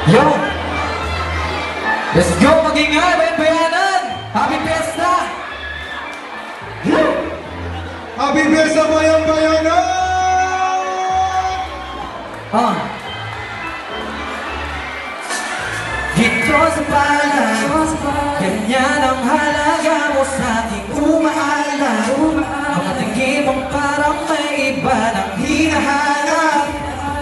Yo! Let's go! Mag-ingay! Bayan-bayanan! Happy Fiesta! Happy Fiesta bayan-bayanan! Dito sa palad, ganyan ang halaga mo sa aking umaalam. Mga tingin mong parang may iba nang hinahanap.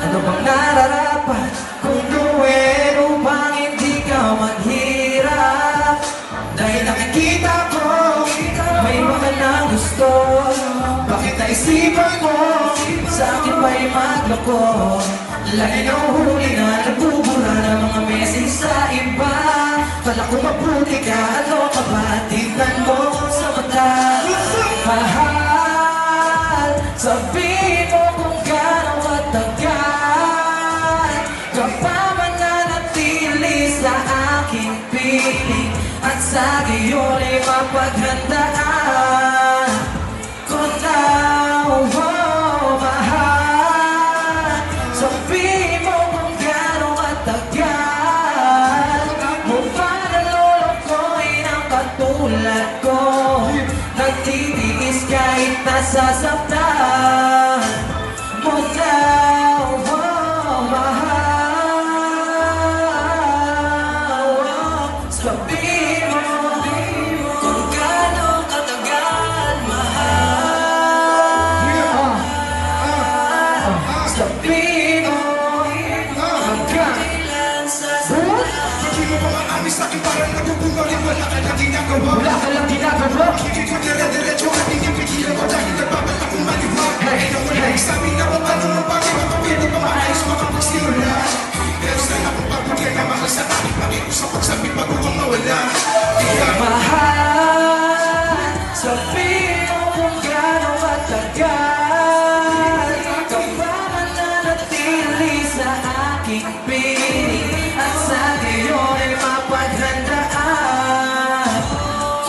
Ano bang nararapat kung gawin upang hindi ka maghirap? Dahil nakikita ko, may mga nang gusto. Bakit naisipan mo, sa akin ba'y magloko? Lagi na huli na nagbubura ng mga message sa iba. Pala kung mabuti ka, ano ka ba? Tignan mo sa mata. Mahal, sabihin mo kung gano'ng matagal ka pa mananatili sa aking piling. At sa gayon ay mapaghandaan ko now, oh, mahal. Sabihin mo kung gano'ng matagal mo pa nalolokohin ang katulad ko. Nagtitiis kahit nasasaktan mo now, oh, mahal. Sabihin mo kung gano'ng katagal, mahal. Sabihin mo hanggang kailan sasaktan. Hindi mo mga amis sa akin parang nagbubunga rin. Wala ka lang ginagawa. Wala ka lang ginagawa. Hindi ko dire-diretso at hindi pigilan ko dahil nagbabalak kong maliwa. Kaya wala isabi na kung ano ang bagay mapapili pa maayos makapagsimula. Pero sana kung pagpagay na mahal sa akin, pakiusap pagsabi bago kang mawala. Kaya Mahal, sabihin mo kung gano'ng matagal ka pa mananatili sa aking piling. At sa gayon ay mapaghandaan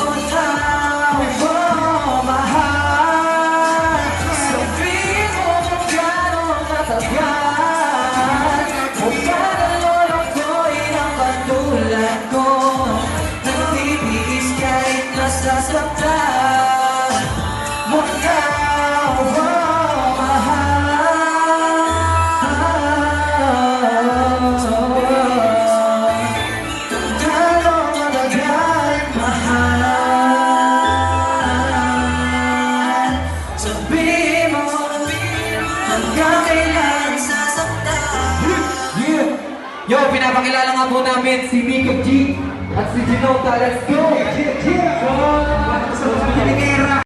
ko now, oh, mahal. Sabihin mo kung gano'ng matagal mo pa nalolokohin ang katulad ko. Nagtitiis kahit nasasaktan mo now, oh, mahal. Kung gano'ng matagal, mahal. Sabihin mo hanggang kailan sasaktan. Yeah! Yo, pinapakilala nga po namin si Mika G at si Ginota. Let's go!